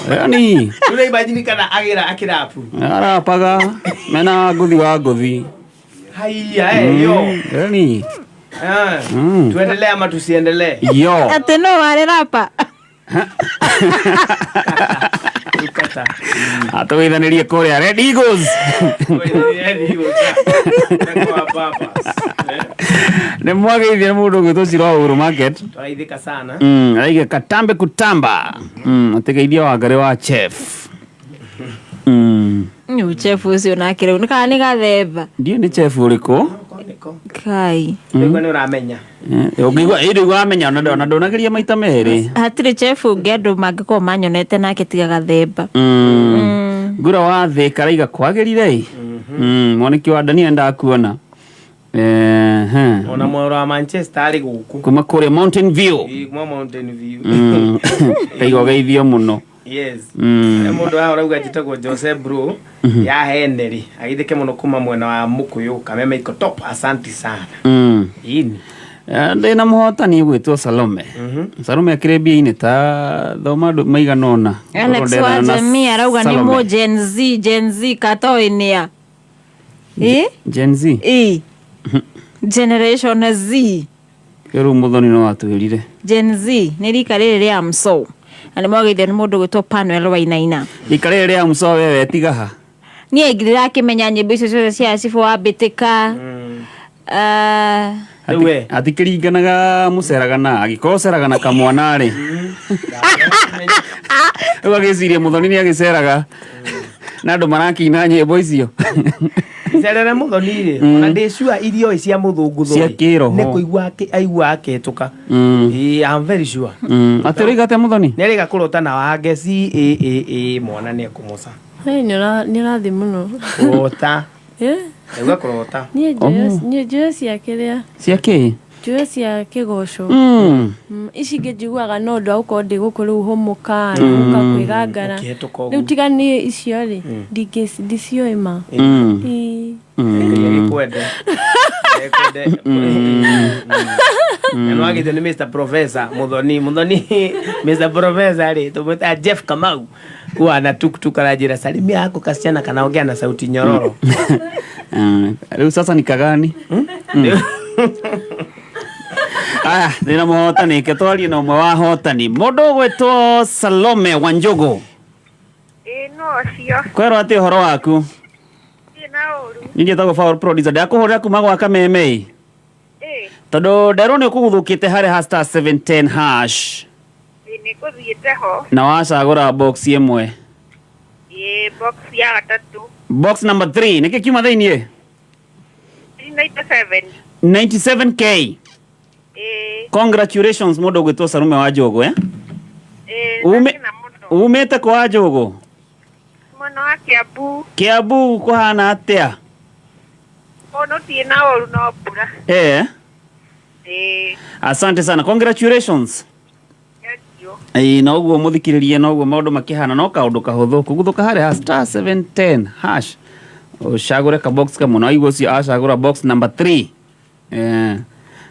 Yani tuna imagine kana agira akirapu arapaga mena nguthi wa nguthi haya yo yani tuendelee ama tusiendelee yo ate no wale rapa ukata atoithanirie kuria Red Eagles ne mwageithie mundu gwitwo Uhuru Market twaithika sana aige katambe kutamba ategeithia wa ngari wa chef ni chef ucio nake riu nikana ni gathemba ndio ni chef uriku kai ndio ni uramenya ungigwa iri uramenya na ndonageria maita meri hatire chef ungeandu mangiko manyonete nake tiga gathemba ngura wa thi karaiga kwagirire mwaniki wa Dani enda kuona ona mworo wa Manchester ari guku kuma kure Mountain View kuma Mountain View kaigo geithio muno yes mundu wa urauga jitagwo Jose Bro ya Henry agithike muno kuma mwena wa Mukuyu kameme iko top asante sana ini ndina muhotani gwitwo Salome Salome akirembia ine ta thoma maiganona Alex wa jamii arauga ni mo Gen Z katoinia Gen Z Generation Z keru muthoni no atwirire Gen Z ni rika riri ria mso ani mwageithio ni mundu gwitwo Panuel Wainaina rika riri ria mso wewe tigaha ni egirira akimenya nyimbo icio ciothe cia Sifu wa Bitika atikiringanaga muceragana agikoceragana kamwana ri agiciria muthoni ni agiceraga na andu marakina nyimbo icio cerere muthoni ri ona ndicua irio cia muthungu thori ni kuigua aigua aketuka I'm very sure atiriga te muthoni ni riga kurota na wage mwana ni ekumuca ni rathi muno kurota ega kurota ni joya ciake joya cia kigoco ici ngijiguaga no ndu auko ndi guku riu humuka nuka kwigangara riu tigani icio ri ndicioe ma kwende eno agite ni Mr Professor muthoni Mr Professor ri tumeta Jeff Kamau kwa na tuktuk arajira salimia yako kasichana kanaongea na sauti nyororo riu sasa ni kagani ndina muhotani ketwari na umwe wa hotani mundu gwitwo Salome Wanjogo no cio kwero ati horo waku ninge tago power producer ndakuhurira kuma gwa Kameme tondu ndero ni kuguthukite hari *710 hash ni kuthiite ho na wacagura box imwe box ya gatatu box number 3 niki kiuma thiini 97k congratulations mundu gwitwo Salome Wanjogo umete kwa Wanjogo mwana wa Kiambu kuhana atia ono tina oru no pura asante sana congratulations na uguo muthikiririe na uguo maundu makihana no kaundu kahuthu kuguthuka hari *710 hash ucagure ka box kamwe na igwo cio acagura box number 3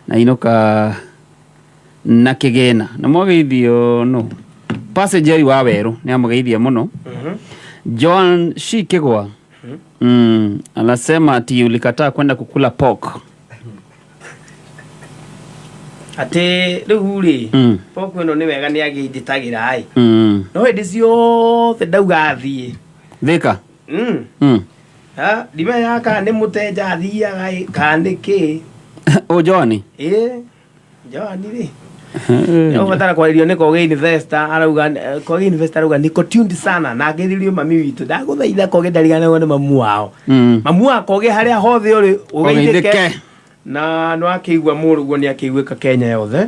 na inuka na kigena na mwageithio no passenger wa Weru ni amugeithia muno John Shikegwa anasema ati ulikataa kwenda kukula pork ate ruguri pork ino ni wega ni agithitagira ai no hindi ciothe ndauga athie thika dime yaka ni muteja athiaga kandiki o John John ri yo batara kwa irio niko ge investor arauga ko ge investor arauga niko tuned sana na ngithirio mami witu ndaguthaitha ko ge ndarigana na mamu wao mamu wako ge haria hothe uri ugeithike na no akigwa murugo ni akigwika Kenya yothe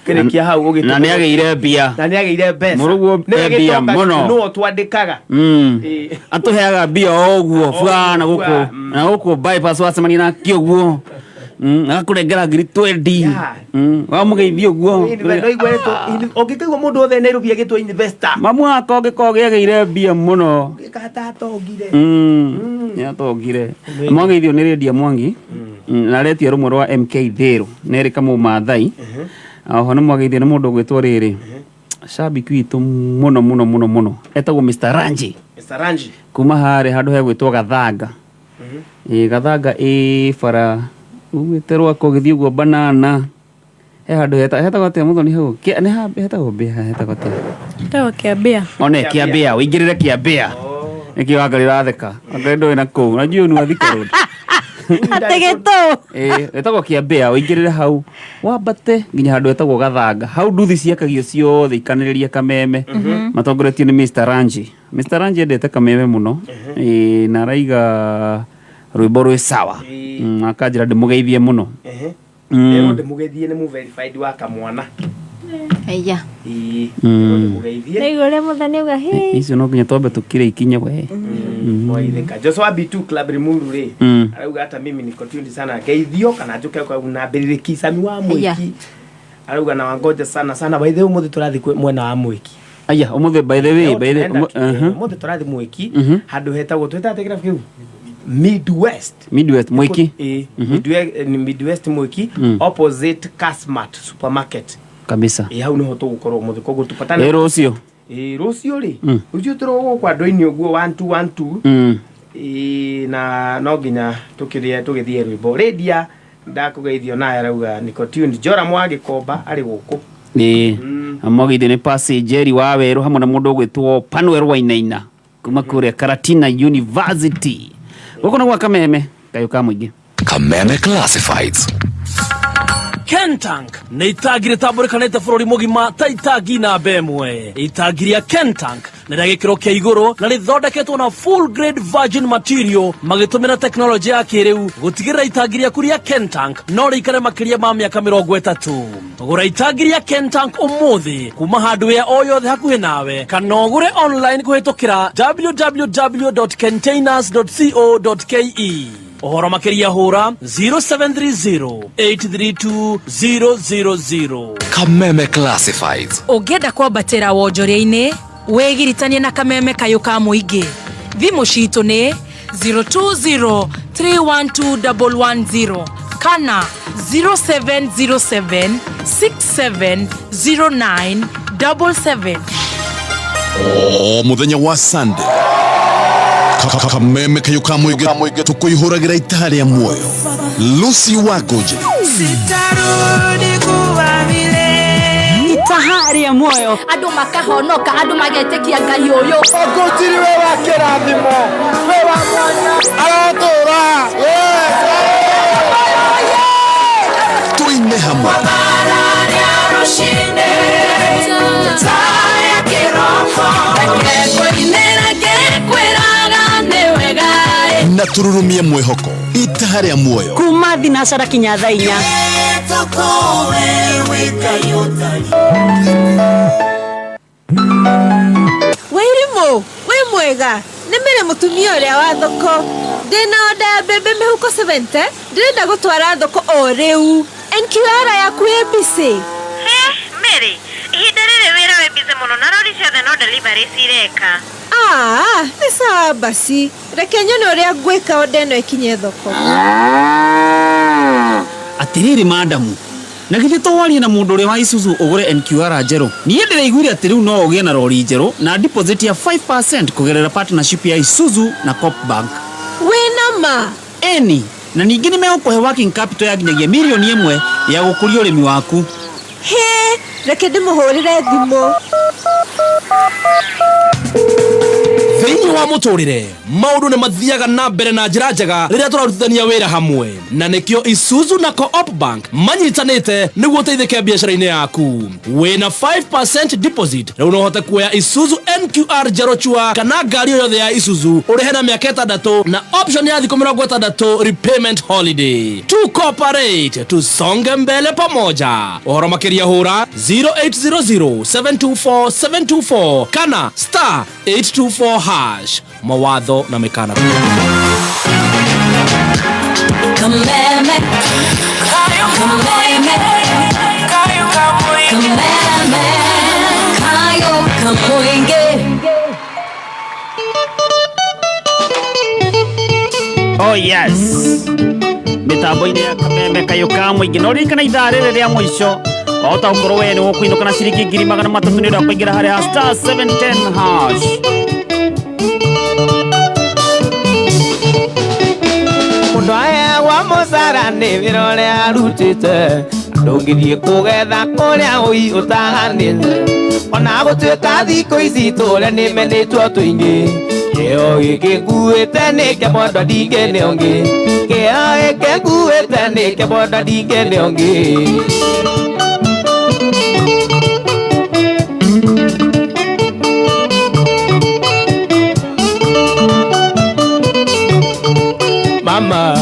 kirikia hau ugite na ni ageire bia murugo bia muno no twandikaga atuheaga bia oguo bwana guku bypass wacemani na kioguo agakurengera ngiri 20 wamugeithio guo ongikaigwa mundu othe Nairobi agitwa investor mamu wako ngikoge ageire bia muno ngikata atongire atongire mwageithio ni Redia Mwangi na retia rumwe rwa MK Thiru neri kamu Maathai oho ni mwageithio ni mundu gwitwo riri shabiki witũ mũno etagwo Mr. Ranji. Mr. Ranji kuma harĩ handũ hegwĩtwo Gathanga. Gathanga bara ugĩterwo kũgĩthiĩ ũguo banana he handũ hetagwo atĩa Muthoni hau nĩ hetagwo Mbĩa hetagwo atĩa hetagwo Kĩambĩa one Kĩambĩa ũingĩrĩre Kĩambĩa nĩkĩo anga rĩratheka anga ndũĩ na kũu na jioni wathika road ategeto hetagwo Kĩambĩa ũingĩrĩre hau wambate nginya handũ hetagwo Gathanga hau nduthi ciakagio ciothe ikanĩrĩria kameme matongoretio nĩ Mr. Ranji. Mr. Ranji endete kameme mũno na araiga rwĩmbo rwĩ sawa akanjĩra ndĩmũgeithie mũno ndĩmũgeithie nĩ mu-verified wa kamwana aya ndĩmũgeithie nĩigũrĩa Muthoni auga icio no nginya twambe tũkire ikinye we Waithĩka Joshua B2 Club Limuru rĩ arauga hata mimi niko tuned sana geithio kana njuke kwa unambĩrĩrĩ Kisami wa Mwiki arauga na wangoja sana by the way umuthi tũrathi mwena wa Mwiki aya umuthi by the way umuthi tũrathi Mwiki handũ hetagwo twĩtategera kiu Midwest Mwiki Midwest Mwiki opposite Casmart supermarket kabisa hau niho tũgũkorwo umuthi koguo tupatane rũciũ rũciũ rĩ rũciũ tũrogwo kwa ndũinĩ ũguo 1212 na no nginya tũgĩthiĩ rwĩmbo Lydia ndakũgeithio naye arauga niko tuned Joram wa Gĩkomba arĩ gũkũ amogithio nĩ Passenger wa Werũ hamwe na mũndũ ũgwĩtwo Panuel Wainaina kuma kũrĩa Karatina University gũkũ na gwa Kameme kayo ka mũingĩ Kameme Classifieds. Kentank nĩ itagire tambũrĩkanĩte bũrũri mũgima ta itangi namba ĩmwe. Itangi rĩa Kentank nĩ rĩa gĩkĩro kĩa igũrũ na rĩthondeketwo na full grade virgin material magĩtũmĩra teknolojĩ ya kĩrĩu gũtigĩrĩra itangi rĩaku rĩa Kentank no rĩikare makĩria ma mĩaka 30. Gũra itangi rĩa Kentank ũmũthĩ kuma hardware o yothe hakuhĩ nawe kana ũgũre online kũhĩtũkĩra www.containers.co.ke. Ohoro makĩria hũra 0730-832-000. Kameme Classifieds. Ũngĩenda kwambatĩra wonjoria-inĩ wĩgiritanie na Kameme kayũ ka mũingĩ. Thimũ citũ nĩ 020-312-110 kana 0707-670977. O mũthenya wa Sunday Kameme kayũ ka mũingĩ tũkũihũragĩra itaha rĩa muoyo. Lucy Wagoje sitarudi kuwa vile itaha rĩa muoyo andũ makahonoka andũ magetĩkia Ngai ũyũ Ogotiri we wa kĩrathimo we wa mwanya aratũra tuine hamwe na tururumie mwĩhoko itaha rĩa muoyo kuma thinacara kinya thaa 4. Wairimu we mwega nĩ mĩre mũtumia ũrĩa wa thoko ndĩna oda ya mbembe mĩhuko 70 ndĩrenda gũtwara thoko o rĩu NQR yaku ĩ busy Mary ihinda rĩrĩ wĩra wĩ busy mũno na rori ciothe no delivery cireka nĩ sawa basi reke nyone ũrĩa ngwĩka oda ĩno ĩkinye thoko. Atĩrĩrĩ madamu na githĩ twarie na mũndũ ũrĩa wa Isuzu ũgũre NQR njerũ. Niĩ ndĩraiguire atĩ rĩu no ũgĩe na rori njerũ na deposit ya 5% kũgerera partnership ya Isuzu na Coop Bank. Wĩna ma Eni na ningĩ nĩ megũkũhe working capital ya nginyagia milioni 1 ya gũkũria ũrĩmi waku. He reke ndĩmũhũrĩre thimũ. Thĩinĩ wa mũtũrĩre maũndũ nĩ mathiaga na mbere na njĩra njega rĩrĩa tũrarutithania wĩra hamwe na nĩkĩo Isuzu na Coop Bank manyitanĩte nĩguo ũteithĩke biacara-inĩ yaku. Wĩna 5% deposit rĩu no ũhote kuoya Isuzu NQR njerũ chua kana ngari o yothe ya Isuzu ũrĩhe na mĩaka 6 na option ya thikũ 60 repayment holiday. To cooperate tusonge mbele pamoja. Ũhoro makĩria hũra 0800-724-724 kana *824# mawatho na mekana. Kameme kayo kamuinge. Oh yes mitambo-inĩ ya Kameme kayũ ka mũingĩ no ririkana ithaa rĩrĩ rĩa mũico wahota gukorwo we nĩguo kũinũka na ciringi 300 nĩ ũndũ wa kũingĩra harĩa star 710 hash. Mũndũ aya wa mũcara nĩ wĩra ũrĩa arutĩte, ndũngĩthiĩ kũgetha kũrĩa ũi ũtahanĩte. Ona gũtuĩka thikũ ici tũrĩa nĩmenĩtwo tũingĩ, kĩo gĩkĩ nguĩte nĩkĩo mũndũ ndingĩne ũngĩ, kĩo gĩkĩ nguĩte nĩkĩo mũndũ ndingĩne ũngĩ. Mama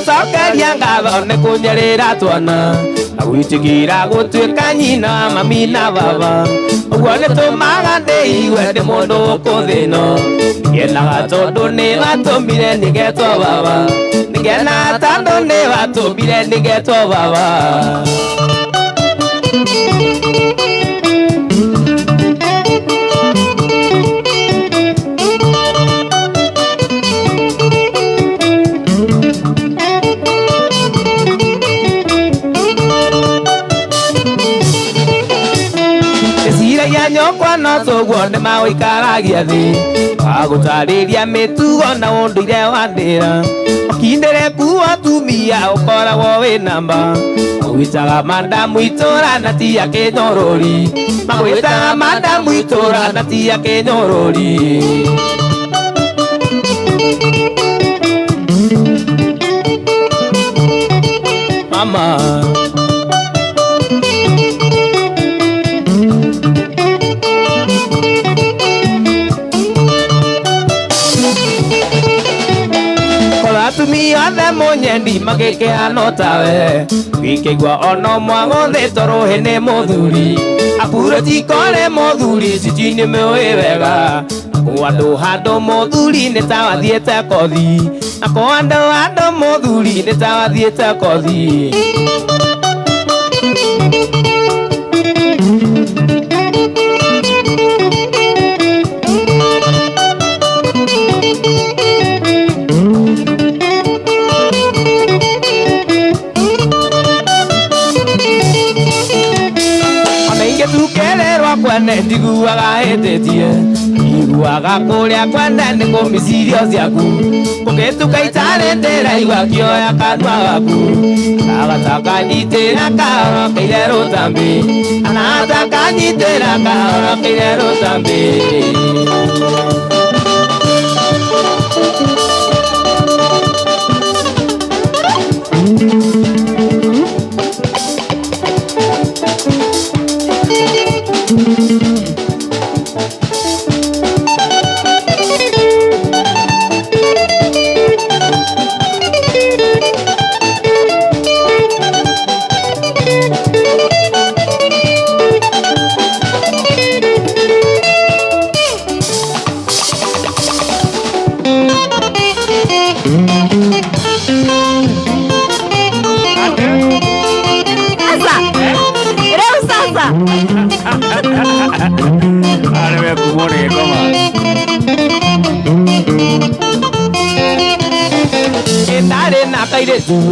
Sokeria ngatho nĩ kũnyerera twana na gwĩtĩkĩra gũtuĩka nyina mami na baba, ũguo nĩ tũmaga ndĩigue ndĩ mũndũ ũkũthĩno, ngenaga tondũ nĩ watũmire nĩgetwo baba, ngenaga tondũ nĩ watũmire nĩgetwo baba. Nyokwa no tũguo nĩ magũikaragia thĩ, wagũtarĩria mĩtugo na ũndũire wa ndĩra, ũkindĩre kuo tumia ũkoragwo wĩ namba, magwĩtaga madamu itũra na ti ya kĩnyũrũri, magwĩtaga madamu itũra na ti ya kĩnyũrũri. Mama atumia othe mũnyendi magĩkĩhana tawe, wĩkĩigua ono mwagũthĩ tũrũhĩ nĩ mũthuri, akuro tikore mũthuri citi nĩ mĩũĩ wega, kwandũ handũ mũthuri nĩ ta wathiĩte kothi, na kwandũ handũ mũthuri nĩ ta wathiĩte kothi. Kwene ndiguaga hĩtĩtie, iguaga kũrĩa kwene nĩ kũmicirio ciaku, ũgĩtuka itarĩ ndĩraigua kĩoya kanua gaku, agatakanyitĩra kahorokeire rũtambĩ, anatakanyitĩra kahorokeire rũtambĩ.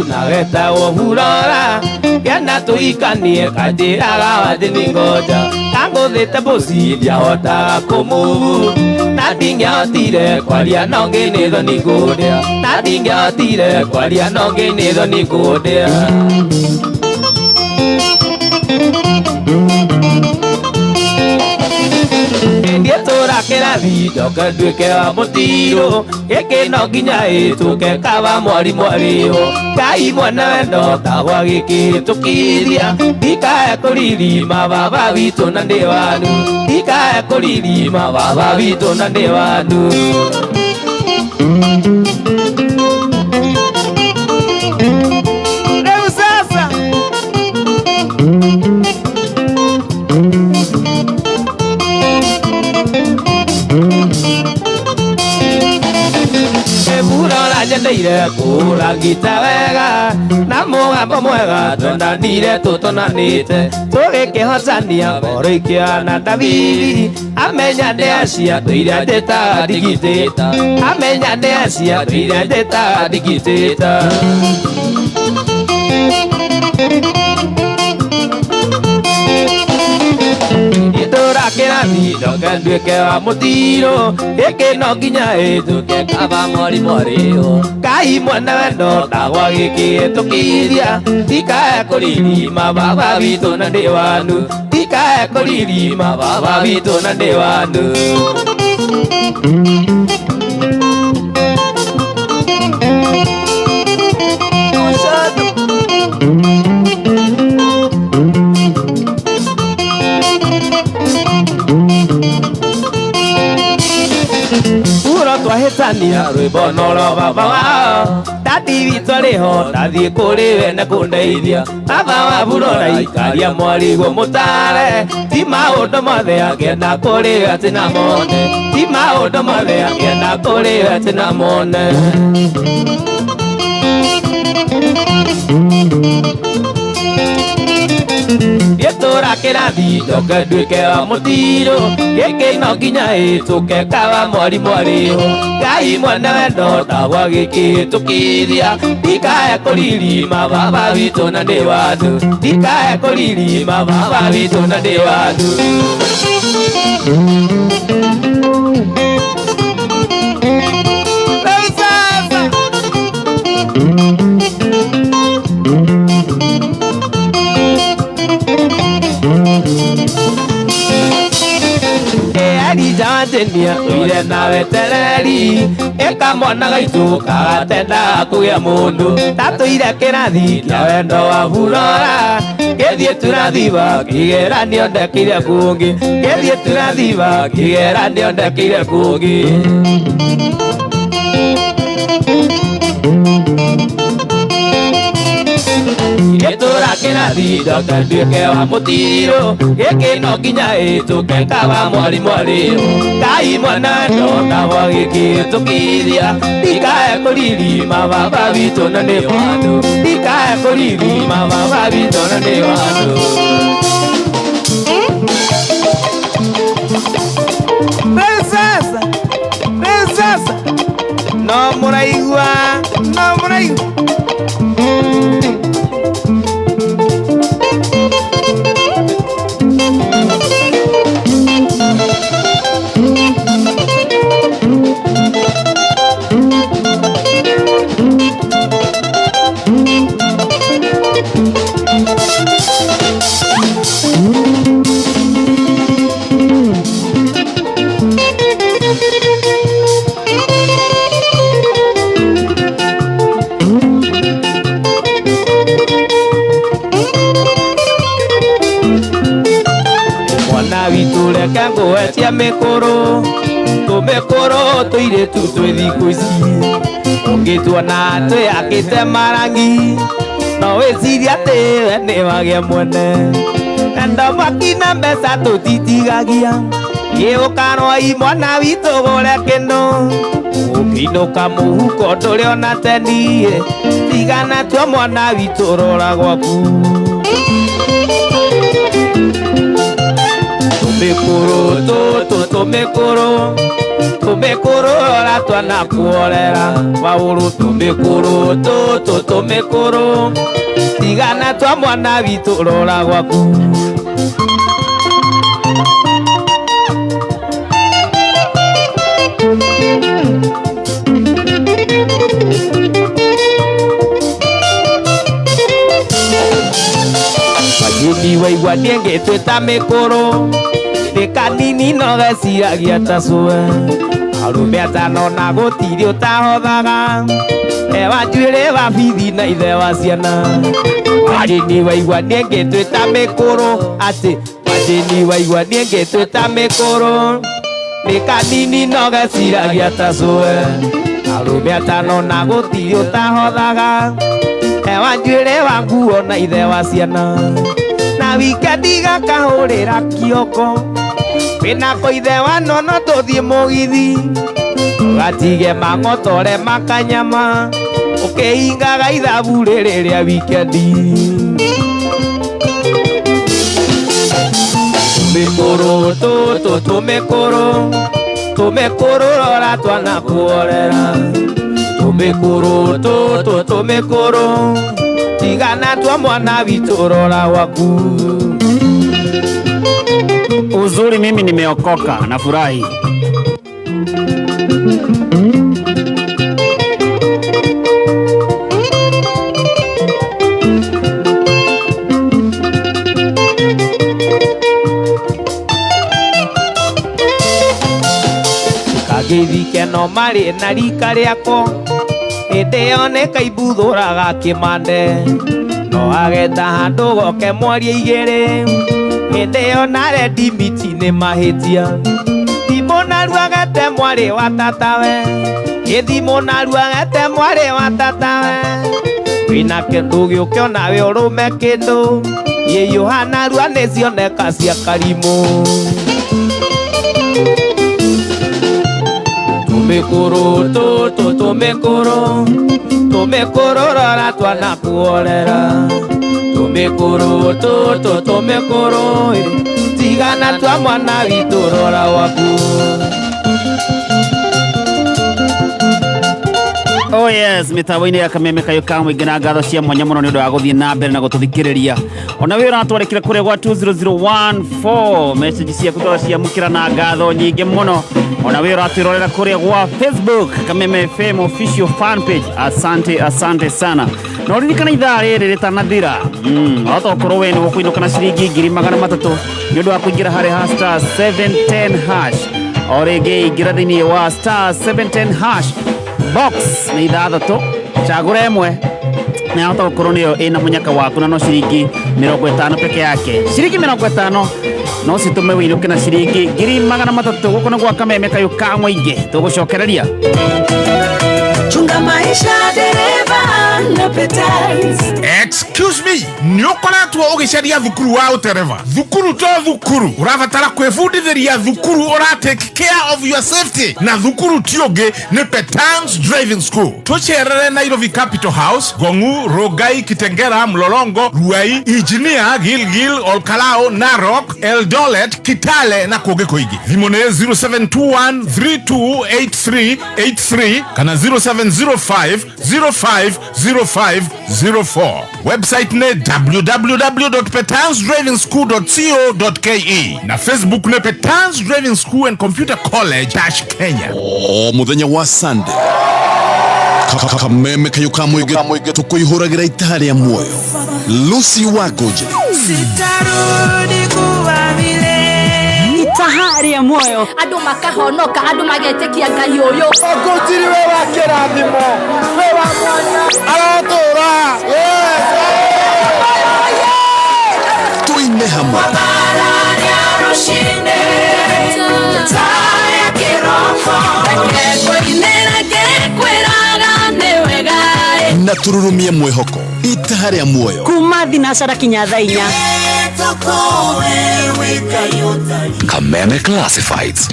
Nageta ohurora Gena tuikanie kajiraga wadini ngoja Tango thete bosi diahota kumuvu Nadingia otire kwalia nonge nedo nigodea Nadingia otire kwalia nonge nedo nigodea Tora video kaduke wa mutiro Eke no ginya etuke kawa mwari mwari ho Kai mwana wendo tawa giki tukiria Dika ekoriri mababa wito na ndewanu Dika ekoriri mababa wito na ndewanu Leo sasa Ndeire kura gita wega na mugambo mwega twendanire tutonanite tugikihotania ngoro ikiana Davidi amenya nĩ acia tũiria ndĩta ndigitĩta amenya nĩ acia tũiria ndĩta ndigitĩta Itora kĩrathi ndoke nduĩke wa mũtiro gĩkĩ no nginya hĩtũke kaba mori Ngai mwene wendo ndagwa gĩkĩhĩtũkithia ndikae kũririma baba witũ na ndĩ wanu ndikae kũririma baba witũ na ndĩ wanu twahĩtania rwĩmbo noro baba wao Dadi witũ rĩho ndathiĩ kũrĩ we na kũndeithia baba wa burora ikaria mwariguo mũtare ti maũndũ mothe angĩenda kũrĩ we atĩ na mone ti maũndũ mothe angĩenda kũrĩ we atĩ na mone Itora kĩrathi ndoke nduĩke wa mũtiro gĩkĩ no nginya hĩtũke kaba mori Ngai mwene wendo ndagwa gĩkĩhĩtũkithia ndikae kũririma baba witũ na ndĩ wanu ndikae kũririma baba witũ na ndĩ wanu Jawatenia uire nawe teleri eka mwana gaitu kagatenda kũgĩa mũndũ tatuire kĩrathi kĩa wendo wa burora gĩthiĩ turathiba kĩgeranio ndekire kũngĩ gĩthiĩ turathiba kĩgeranio ndekire kũngĩ Itora kĩrathi ndoke nduĩke wa mũtiro gĩkĩ no nginya hĩtũke kaba mori Ngai mwene wendo ndagwa gĩkĩhĩtũkithia ndikae kũririma baba witũ na ndĩ wanu ndikae kũririma baba witũ na ndĩ wanu Princess no mũraigua Reke ngũetia mĩkũrũ tũmĩkũrũ tũirĩtu twĩ thikũ ici ũngĩtuona twĩakĩte marangi no wĩcirie atĩ we nĩ wagĩa mwene enda makina mbeca tũtitigagia gĩũkanoi mwana witũ gũre kĩno ũkĩinũka mũhuko ndũrĩ ona teni tigana tua mwana witũ rora gwaku Tumekuru ora twana kuorera mauru tumekuru tigana twa mwana witũ rora gwaku Majini waigua ndĩngĩtwĩta mĩkũrũ kanini no geciragia ta cue arũme atano na gũtirĩ ũtahothaga ewa njuĩrĩ wa bithi na ithe wa ciana Majini waigua ndĩngĩtwĩta mĩkũrũ atĩ Majini waigua ndĩngĩtwĩta mĩkũrũ nĩ kanini no geciragia ta cue arũme atano na gũtirĩ ũtahothaga ewa njuĩrĩ wa nguo na ithe wa ciana na wikendi gakahũrĩra kĩoko wĩna koithe wa nono tũthiĩ mũgithi gatige mang'otore makanyama ukihingaga ithabu rĩrĩ rĩa wikendi. Tumĩkũrũ tũtũ tumĩkũrũ rora twana kuorera. Tumĩkũrũ tũtũ tumĩkũrũ tigana twa mwana witũ rora waku. Uzuri mimi nimeokoka na furahi. Kagĩthike no marĩ na rika rĩako hĩndĩ ĩyo nĩ kaimbũthũraga kĩmande. No ageta handũ goke mwaria igĩrĩ hĩndĩ ĩyo nare ndimiti nĩ mahĩtia. Thimũ naruagete mwarĩ wa tatawe, gĩthimũ naruagete mwarĩ wa tatawe. Wĩna kĩndũ gĩũke onawe ũrũme kĩndũ, yĩyũha narua nĩ cioneka cia karimũ. Tumĩkũrũ tũtũ tumĩkũrũ rora twana kuorera. Tumĩkũrũ tũtũ tumĩkũrũ tigana twa mwana witũ rora waku. Oh yes, mitaboini ya Kameme Kayuka mwingi na ngatho cia mwanya muno ni undu wa guthie na mbere na gututhikiriria. Ona we uratwarekira kure gwa 20014 message cia kutwa cia mukira na ngatho nyingi muno. Ona we uratwirorera kure gwa Facebook Kameme FM official fan page. Asante sana. Na uririkana ithaa riri ritanathira. Otokorwo we ni gukuinuka na ciringi 300 ni undu wa kuingira hari #710#. Orege ingira thiini wa *710# box ni ithathatũ chagura ĩmwe na hata ukorwo niyo ina munyaka waku na no ciringi 50 peke yake. Ciringi 50 no citume winuke na ciringi 300 guko na gwa Kameme Kayuka mwingi tugucokereria. Chunga maisha dereva na petals. Excuse me, niokoretwo ugicaria thukuru wa utereva. Thukuru to thukuru. Urabatara kwefundithiria thukuru ora take care of your safety. Na thukuru tioge ni Petans Driving School. Tucherere Nairobi Capital House, Gongu, Rogai, Kitengera, Mlolongo, Ruai, Engineer, Gilgil, Olkalao, Narok, Eldoret, Kitale na Kogekoigi. Vimone 0721 328383 kana 0705050504. Website ne www.petansdrivingschool.co.ke na Facebook ne Petans Driving School and Computer College Kenya. Muthenya wa Sunday Kameme Kayuka mwingi tukuihuragira itari ya muoyo. Lucy Wagoje sitarudi kuwa vile itahari ya muoyo. Andu makahonoka, andu magetekia Ngai uyu. Ogotiri we wa kirathimo, we wa mwanya aratura. tuine hamwe na tururumie mwihoko itahari ya muoyo kuma thinacara kinya thaa 4. Kameme Classifieds.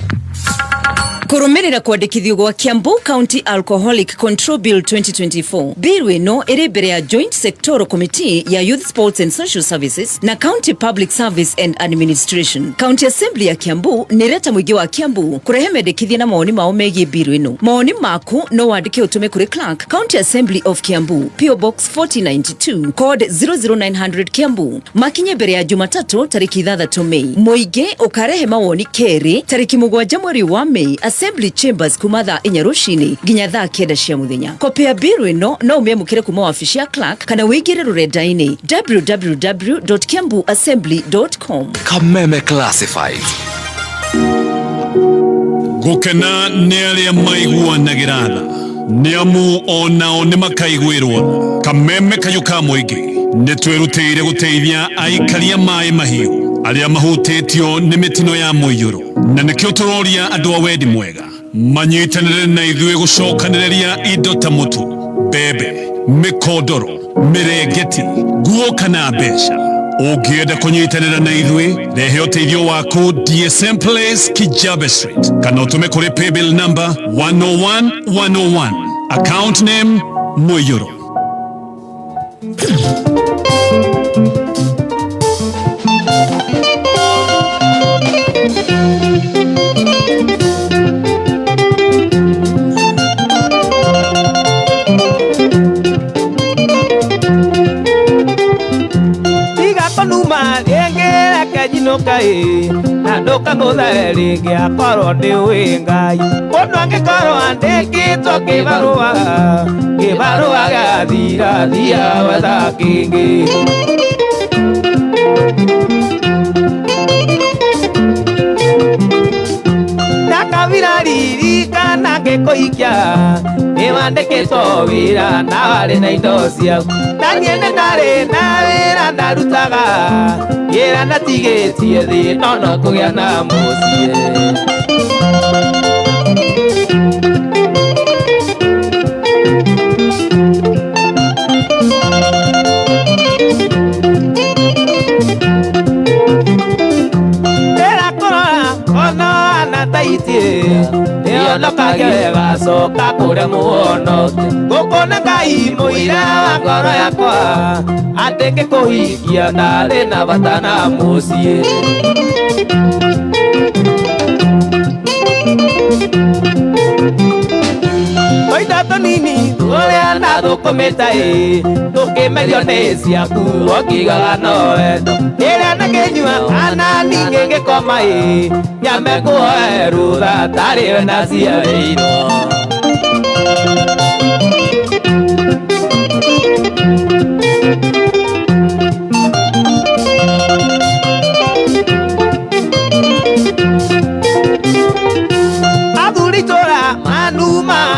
Kurumirira kwandikithio gwa Kiambu County Alcoholic Control Bill 2024. Bill ino iri mbere ya Joint Sectoral Committee ya Youth Sports and Social Services na County Public Service and Administration. County Assembly ya Kiambu nireta mwigi wa Kiambu kurehe mendekithia na maoni mao megie bill ino. Maoni maku no wandike utume kuri Clerk, County Assembly of Kiambu, PO Box 4092, code 00900 Kiambu. Makinye mbere ya Jumatatu tariki 3 Mei. Muige ukarehe mawoni keri tariki 7 mweri wa Mei Assembly Chambers kuma thaa 4 rucini nginya thaa 9 cia muthenya. Kopi ya bill ino no umiamukire kuma wabici ya Clerk kana wigire rurenda-ini www.kiambuassembly.com. Kameme Classified. Gukena nĩ arĩa maiguanagira niamu onao nĩ makaiguĩrwo. Kameme Kayuka mũingĩ nĩ twĩrutĩire gũteithia aikaria maĩ mahiũ arĩa mahutĩtio nĩ mĩtino ya mũiyũro, na nĩkĩo tũroria andũ a wendi mwega manyitanĩre na ithuĩ gũcokanĩrĩria indo ta mũtu, mbembe, mĩkondoro, mĩrengeti, nguo kana mbeca. Ũngĩenda kũnyitanĩra na ithuĩ rehe ũteithio waku DSM Place Kijabe Street kana ũtũme kũrĩ paybill number 101101 account name Moyoro. Kai andoka ngotha ringi akorwo ndi wingai mundu angikorwo andikitwo kibarua gathira thia watha kingi nakavira ririkana ngikuikia niwandikitwo wira na wari na indo ciaku naniene ndari na wira ndarutaga yera natigetie thi nono kugia na mucie era korora ono anataitie nionokagia gacoka kuria muono gukona Ngai muira wa ngoro yakwa ati ngikuhikia ndari na bata na mucie oida tonini uria nathukumite tukimerio ni ciaku okigaga no wendo iria nakinyua kana ningi ngikoma nyame nguoe rutha tari na ciairwo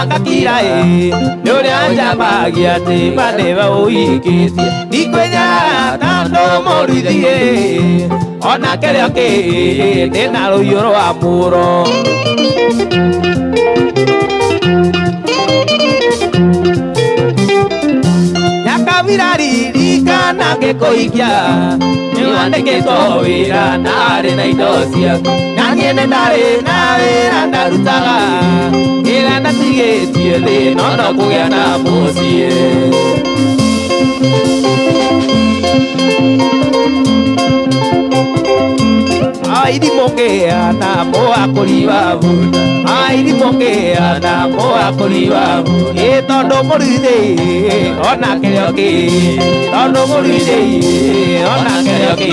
gakira nuria njambagia ati maneva uikitie ndikwenya tando muruithie ona kerio ki ndina ruiyo rwa muro nyakavira ririkana ngikuikia niwandikitwo wira ndari na indo ciaku naniene ndari na wira ndarutaga ira natigetie thi nono kugia na mucie aidi mongea na moa kuribabu aidi mongea na moa kuribabu tondo muruthi ona kerio ki tondo muruthi ona kerio ki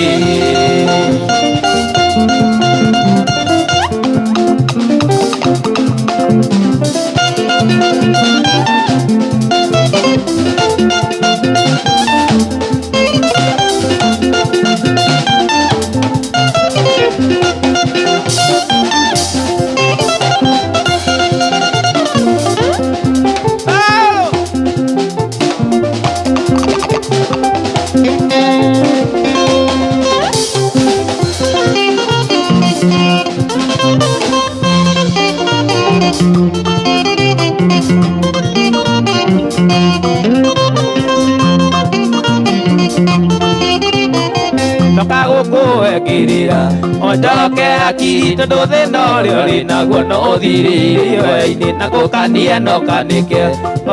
kirira onjoke akiri tondu thina uria uri naguo no uthiririe wei-ini na gukania no kanike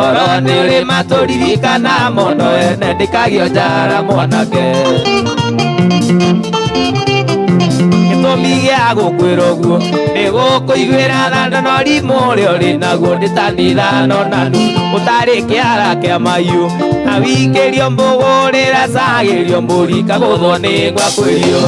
oro ni uri maturirikana muno ene ndikagio njara mwanake gitumi gia gukwira uguo ni gukuiguira tha no rimu uria uri naguo nditanithano nanu utari kiara kia mahiu na wikirio mbugurira cagirio mburi kaguthwo ni ngwakwirio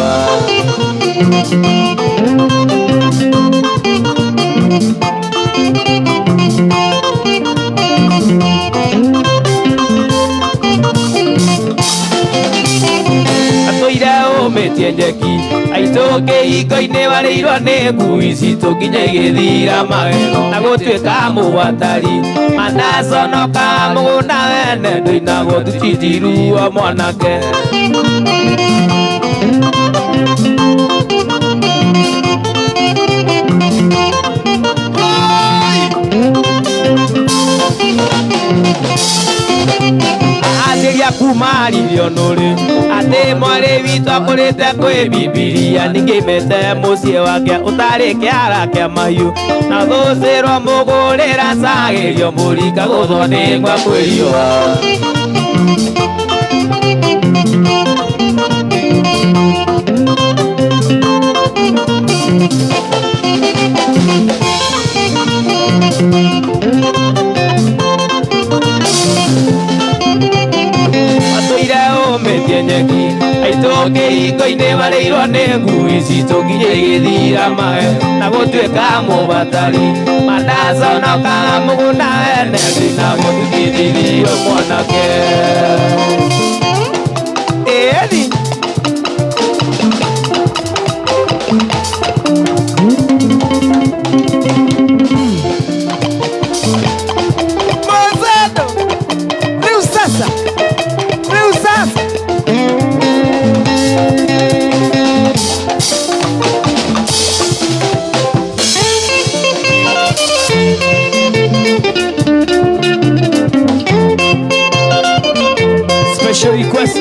atuire umitie njeki aitoke iko-ini warirwo ni ngui citu nginya igithira magego na gutuika mugwatari manaconoka mugunda wene nduinagwo tutitiruo mwanake ya kumaririo nuri ati mwari witu akurite kwi bibilia ningimete mucie wake utari kiara kia mahiu na thucirwo mugurira cagirio murika guthondengwa kwiriwa nyeki aitoke iko-inĩ marĩirwo nĩ ngui citũ nginya igĩthira maĩ na gũtuĩka mũbatari mandaca onokaga mũgũnda wene ngina mũtũkĩthirio mwanake ĩni Mozado rĩu sasa special request.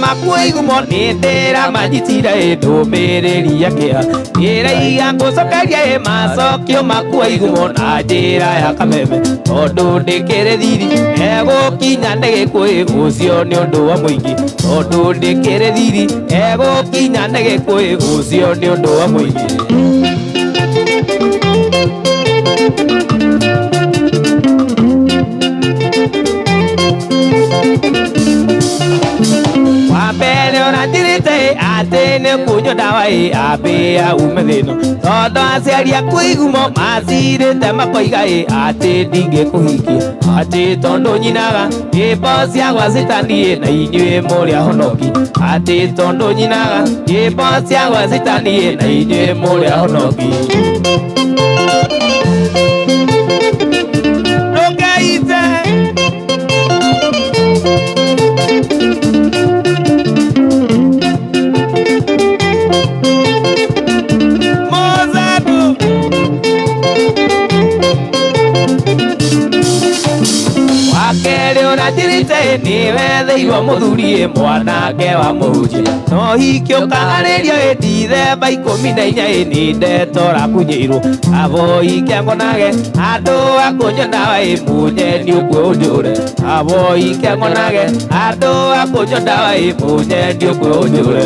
Makuigumo nindira majitira ndũmĩrĩri yakĩa ĩraiga ngũcokeria macokio makuigumo na njĩra ya kameme tondũ ndĩkĩrĩ thiri egũkinya nĩ gĩkũĩ ũcio nĩ ũndũ wa mũingĩ tondũ ndĩkĩrĩ thiri egũkinya nĩ gĩkũĩ ũcio nĩ ũndũ wa mũingĩ Wambere ona njirite ati nĩ kunyua ndawa ambia ume thĩno tondũ aciari aku igumo macirĩte makoiga ati ndingĩkũhikia ati tondũ nyinaga nyĩmbo cia gwa citani na inyuĩ mũrĩ ahonoki ati tondũ nyinaga nyĩmbo cia gwa citani na inyuĩ mũrĩ ahonoki Njirite niwe thĩirwo mũthuri mwanake wa mũhunjia no hikio kaharĩrio ndithemba 14 nĩ ndetora kunyĩirwo aboi kĩangonage andũ akũnyua ndawa mũnye nĩ ũkwe ũnjũre aboi kĩangonage andũ akũnyua ndawa mũnye nĩ ũkwe ũnjũre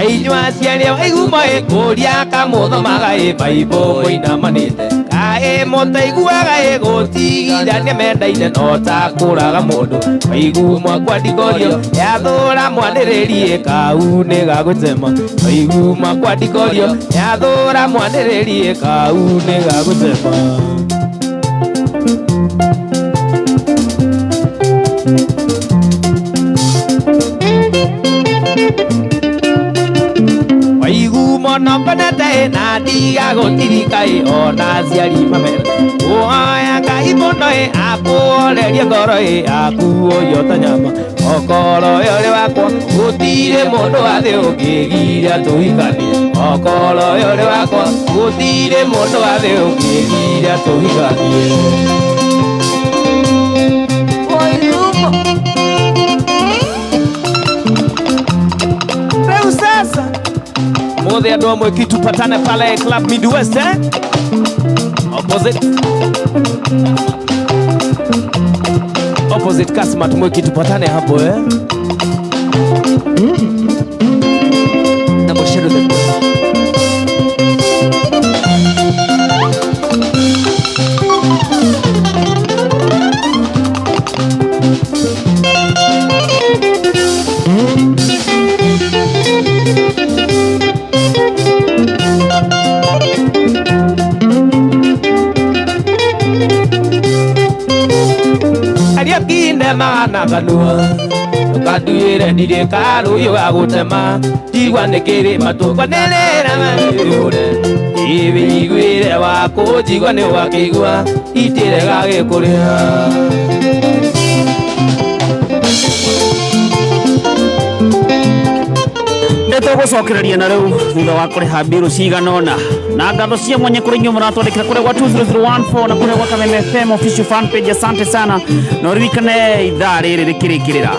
inyua ciaria waigumo kũria kamũthomaga baibũ mũinamanĩte kaĩ mũtaiguaga gũtigithania mendaine no ta kũraga mũndũ waigumo kwandikorio yathũra mwanĩrĩri kau nĩ gagũtema waigumo kwandikorio yathũra mwanĩrĩri kau nĩ gagũtema Monopanatai na diga gotirikai ona ciari mamera oya kai bonoe apo leria goroe aku oyota nyama okoro yore wakwa gutire mundu athe ungigira tuhikanie okoro yore wakwa gutire mundu athe ungigira tuhikanie Mothe andũ amwe kitupatane pale Club Midwest opposite Kasma tumwe kitupatane hapo na Moshedo the Mana ganua Tukanduire ndire karu yo agutema Jigwa nekere matuka nelera mayure Ibi igwire wako jigwa ne wakigwa Itire gage kuria Ndetugucokereria na riu thutha wa kuriha mbiru ciganona na ngatho cia mwanya kuri nyuo muratwandikira kuri gwa 20014 na kuri gwa Kameme FM official fan page. Asante sana na uririkane ithaa riri rikirikirira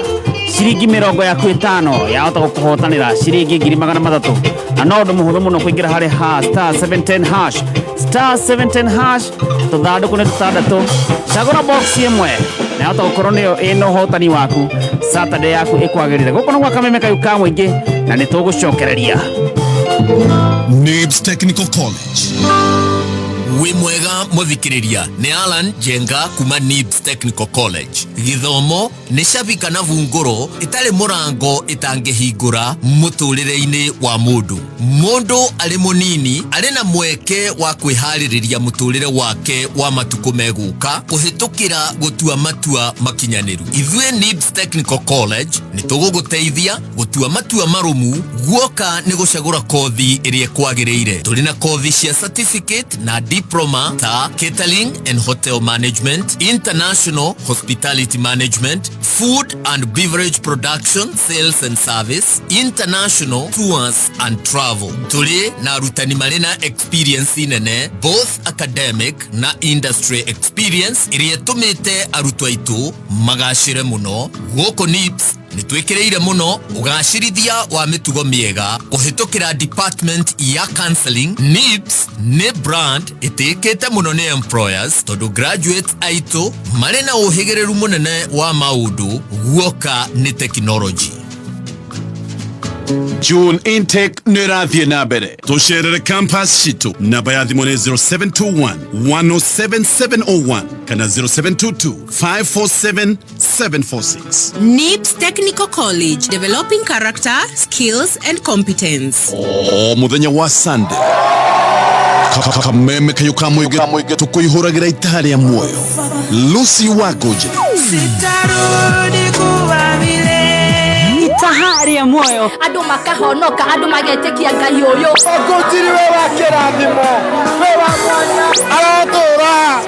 ciringi 50 yahota gukuhotanira ciringi 300 na no ndu muhuthu muno kuingira hari star 710 hash tuthanduku ni tutandatu cagura box imwe na yahota gukorwo niyo ino hotani waku Saturday yaku ikwagirire guko no gwa Kameme kayuka mwingi na nitugucokereria NIBS Technical College. Wi mwega muthikiriria ni Alan Jenga kuma NIBS Technical College. Githomo ni shabika na vunguro itale murango itangihingura muturire-ini wa mundu. Mundu ari munini ari na mweke wa kwihaririria muturire wake wa matuko meguka kuhitukira gutua matua makinyaniru. Ithue NIBS Technical College ni tuguguteithia gutua matua marumu guoka ni gucagura kothi iria kwagiriire. Turi na kothi cia certificate na diploma ta catering and hotel management, international hospitality management, food and beverage production, sales and service, international tours and travel. Tuli na arutani marina experience nene both academic na industry experience iria tumite arutwa itu magacire muno guko NIBS nitwekereire muno ugacirithia wa mitugo miega kuhitukira department ya counseling. NIBS ne brand itikete muno ni employers tondu graduates aitu marina uhigereru munene wa maudu guoka ni technology. June intake nirathie na mbere tucerere campus citu namba ya thimo ni 0721 107701 kana 0722 547 746. NIBS Technical College, developing character, skills and competence. Muthenya wa Sunday Kameme kayuka mwige tukuihuragira itari ya muoyo Lucy Wagoje Sitarudi kuwa vile Itahari ya moyo andu makahonoka andu magetekia ngai uyu ogotiri we wa kirathimo we wa mwanya aratura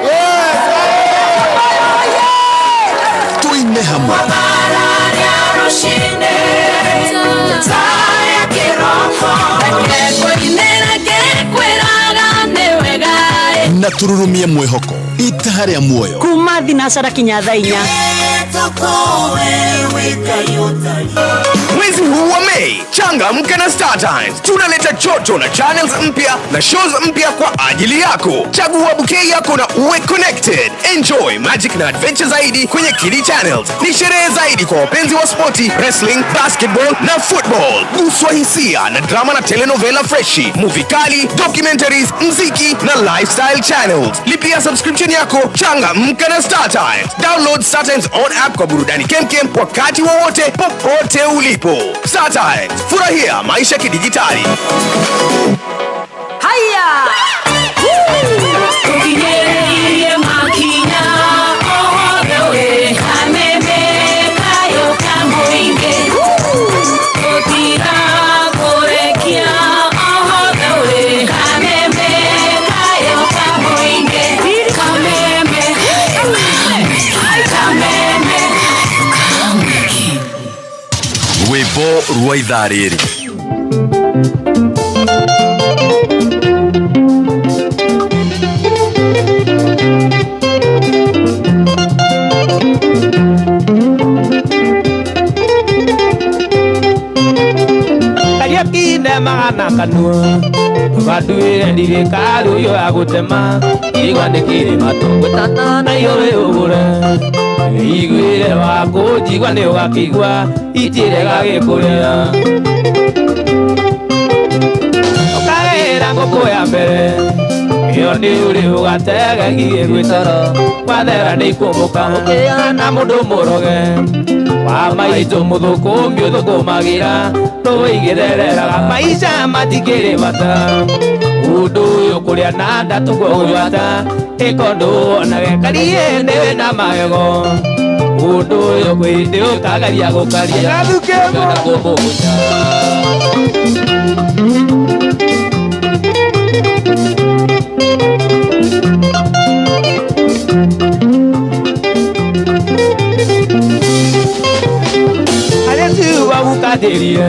tuine hamwe na tururumie mwihoko itahari ya muoyo kuma thinacara kinya thaa 4. Mwezi huu wa Mei, changamka na Star Times. Tunaleta joto na channels mpya na shows mpya kwa ajili yako. Chagua bouquet yako na uwe connected. Enjoy magic na adventure zaidi kwenye Kiddy Channels. Ni sherehe zaidi kwa wapenzi wa sporti, wrestling, basketball na football. Guswa hisia na drama na telenovela freshi, movie kali, documentaries, mziki na lifestyle channels. Lipia subscription yako, changamka na Star Times. Download Star Times on app kwa burudani kemkem wakati wowote popote ulipo. Star Times, furahia maisha kidijitali. haya Rwimbo rwa ithaa rĩrĩ. Kariakine magana kanua Tukanduire ndire karu yo agutema Igwa nikiri matungutana na yowe ugure Igwire wako jigwa ni wakigwa Itire gagikuria Ukagira ngoko ya mbere Iyo ni uri ugatega gie gwitoro Wathera ni kumbuka Ukiana mundu muroge Mama ito muthuku mbiuthuku magira tuigereraga maisha matikiri bata undu uyu kuria na ndatukugwata ikondu onage karie niwe na magego undu uyu kwindi ukagaria gukaria na kumuguta Kadirie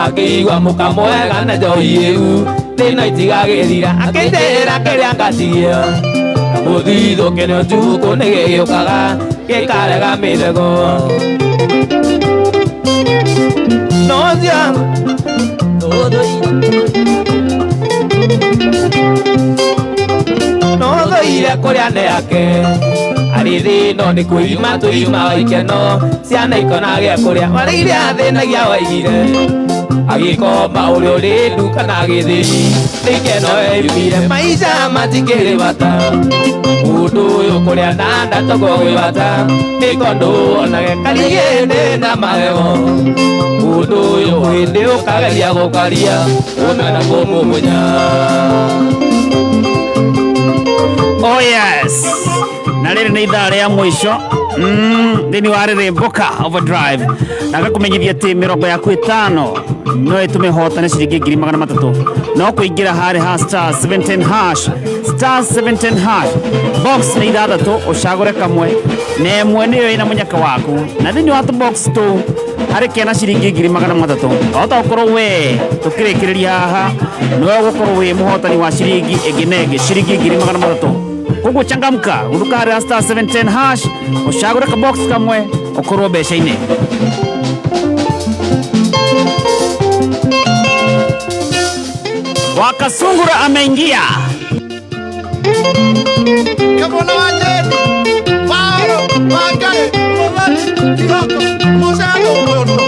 Akiwa muka mwega na joiu Thina itigagirira Akindira kiria ngatigia Muthitho kinio njuku nigigiukaga Gikarega mirego Nozia Nothoire kuria ne yake Arithino ni kuima tuima ikeno Ciana ikonagia kuria Wariire athinagia waigire Agikoma uri uri nduka na githiri Nikeno eimire maisha matikiri bata Undu uyu kuria na ndatogo gwibata Nikondu onage karigende na magego Undu uyu hindi ukageria gukaria Umena kumumunya Oh yes. Na rĩrĩ nĩ ithaa rĩa mũico thĩinĩ wa Rĩrĩmbũka Overdrive na gakũmenyithia atĩ mĩrongo yaku ĩtano no ĩtũme hotane ciringi 300 no kũingĩra harĩ ha *710# box nĩ ithathatũ ũcagũre kamwe na ĩmwe nĩyo ĩna mũnyaka waku na thĩinĩ wa box tu harĩ kĩana ciringi 300 ota ũkorwo we tũkĩrĩkĩrĩria haha nĩwe ũgũkorwo wĩ mũhotani wa ciringi ĩngĩ na ĩngĩ ciringi 300 Kugu changamka unduka ra *710# ushagura ka box kamwe ukorwo besha-ini Wakasungura ameingia Kabona wajeni Faro Wagare Mumali Kiroko Musado Mwono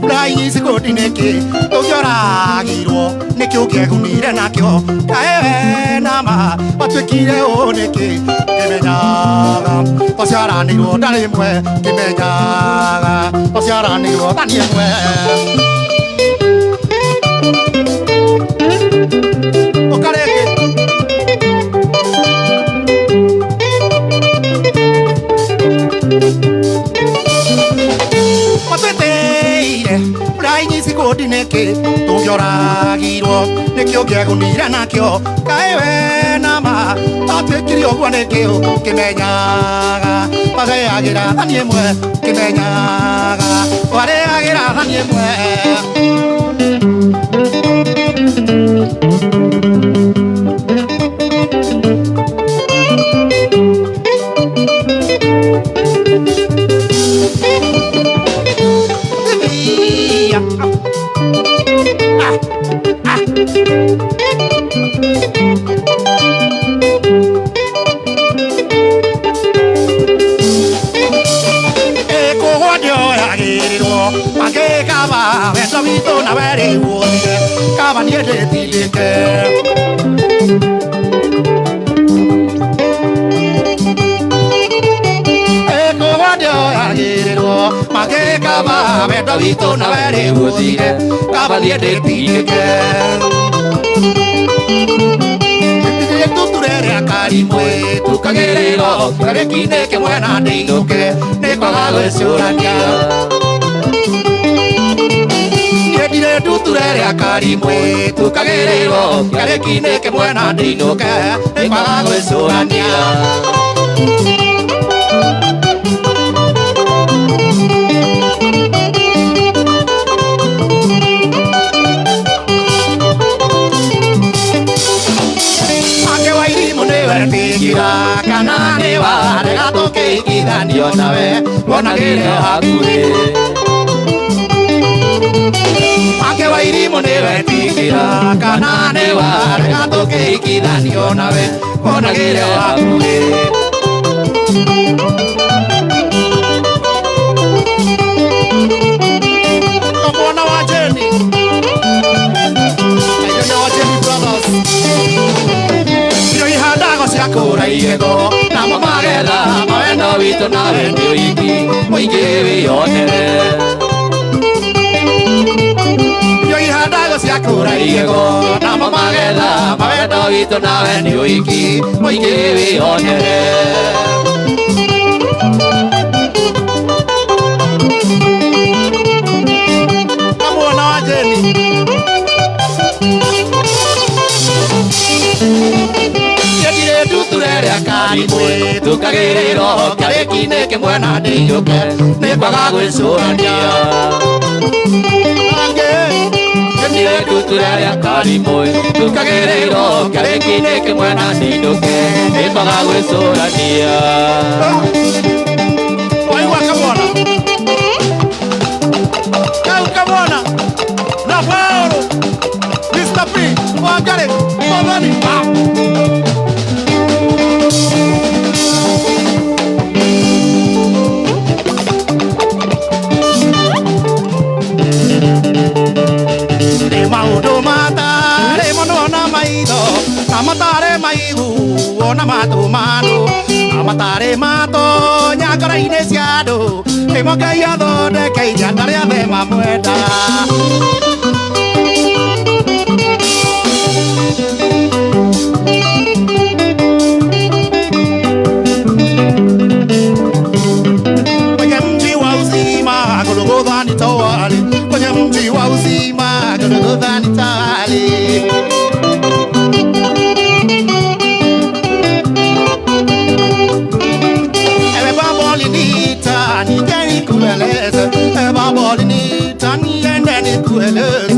Furahi sikoti neke Tukioragirwo Nikio kiegunire nakio Kaewe nama Watwikire o neke Kimenyaga Tociaranirwo ndari mwe Kimenyaga Tociaranirwo ndari mwe Okarege Watweteire Furahi sikoti neke Tukioragirwo Nikio kiegunire nakio Kaewe nama Watwikire o nekio Kimenyaga Wageagira ndari mwe Kimenyaga Wageagira ndari mwe Kaba, wendo vito na veri uonie, kaba niede tilike. Eko wadio agiriro, make kaba, wendo vito na veri uonie, kaba niede tilike. Tuturere akarimwe, tukagiriro, karekine ke mwena ndinuke, nekwaga gwicurania. Yedire tuturere akarimwe tukagerero karekine ke mwena ndinuke ekwaga gwicurania Ake wa irimu niwe ndigira kana niwa rega tukikithanio nawe wonagire hakuhi Ake wa irimu niwe ndigira kana niwa rega tukikithanio nawe wonagire hakuhi Kamwana wa Jeni Kamwana wa Jeni brothers Yo ihandago ciako nawe nĩ wiki mũingĩ wĩyonere irio ihandagwo cia kũra igego namo magetha mawendo witũ nawe nĩ wiki mũingĩ wĩyonere kamwana wa Jeni Yetire tuturere akarimwe tukagiriro kareki-inĩ kĩmwe na ndĩiyũke nĩkwaga gwĩcũrania Yetire tuturere akarimwe tukagiriro kareki-inĩ kĩmwe na ndĩiyũke nĩkwaga gwĩcũrania Waigua kamwana Kamwana na Paulo Mr. P Wangari Mwathani Maundu matare mono na maitho amatare maigu ona matu manu amatare mato nyakara-inĩ cia andũ ĩmo Ngai athondeke ijanda rĩa thema mwenda kwenye mji wa uzima Golgotha nitawale kwenye mji wa uzima Golgotha nitawale Ewe Baba ulinita nije nikueleze Ewe Baba ulinita niende nikueleze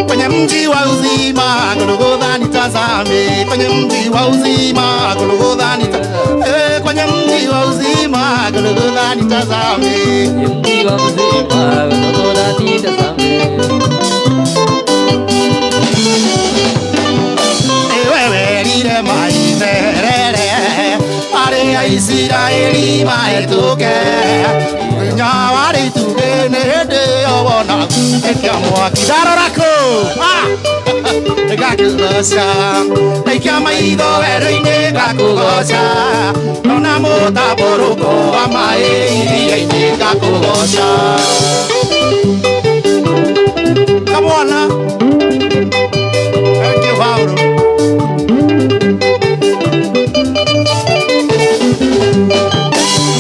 Kwenye mji wa uzima Golgotha nitazame Kwenye mji wa uzima Golgotha nitazame Kwenye mji wa uzima Golgotha nitazame Mji wa uzima Golgotha nitazame Ewewe lile maizerere Are ya Israeli maituke Nyawari tuke nede yawona Ekia mwaki darorako Gakugosha Ekia maido ero gakugosha Nona mota boruko Amae ine gakugosha Come on now Ekia wauro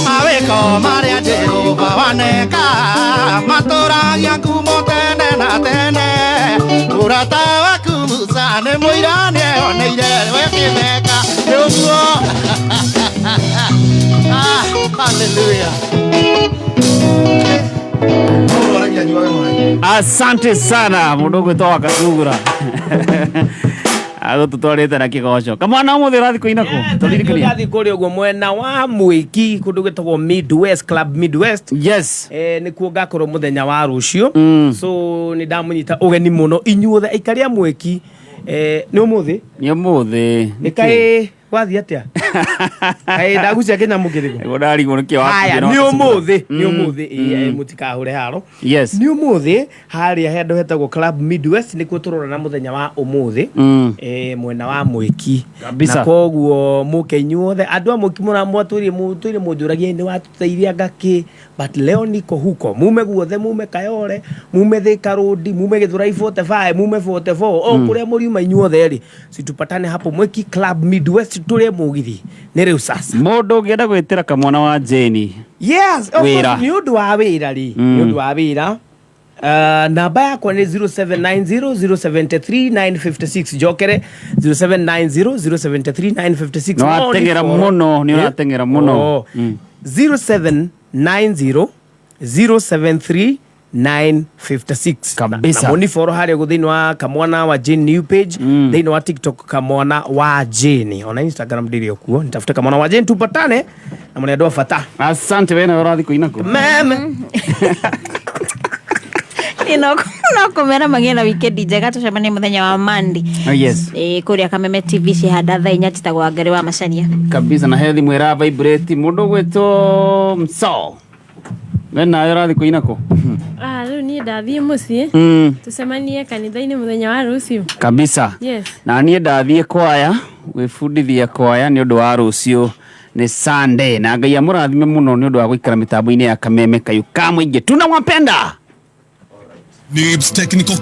Maweko maria Jehova waneka Matoragia kumo tene na tene Urata waku musane muirane oneire wekimeka Yoguo Hallelujah Asante sana mudogo toa kasugura Ago tutwarite na kigoco kamwana umuthi rathi kuina ku tulirikania rathi kuri ugo mwena wa mwiki kundu gitagwo Midwest Club Midwest yes nikuo ngakoro muthenya wa rucio so ni ndamunyita ugeni muno inyuothe ikaria mwiki ni umuthi ni kai wathi atia ai ndagucia kinya mukirigo ego ndari murukia wa haya ni umuthi mutikahure haro yes ni umuthi haria hendo hetagwo Club Midwest nikuo turora na muthenya wa umuthi mwena wa mwiki na koguo muke inyuothe andu a mwiki muramwaturi mujuragia ni watuteithia ngaki but leo niko huko mume guothe mume Kayole mume Thika Road mume Githurai 45 mume 44 o kuria muriuma inyuothe ri situpatane hapo mwiki Club Midwest tule mugithi ni riu sasa mundu ngienda gwitira kamwana wa Jeni yes ni undu wa wira ri ni undu wa wira namba yakwa ni 0790073956 jokere 0790073956 no atengera muno ni atengera muno 0790073956 kabisa na moni follow haria guthini wa kamwana wa Jane new page thini wa TikTok kamwana wa Jane ona Instagram ndiri okuo nitafute kamwana wa Jane tupatane na mwana ndo fata asante wena urathi kuina ku meme no kumera magena weekend njega tucemanie muthenya wa Monday yes kuria Kameme TV cihanda thaa 4 titagwa Ngari wa Macania kabisa na hethi mwera vibrate mundu gwito mso wena urathi kuina ku riu ni ndathie mucii tucemanie kanitha-ini muthenya wa rucio kabisa yes na nie ndathie kwaya gwĩbundithia kwaya nĩ ũndũ wa rũciũ ni Sunday na Ngai amũrathime mũno nĩ ũndũ wa gũikara mĩtambo-inĩ ya Kameme Kayũ ka mũingĩ. Tunawapenda. Nibs Technical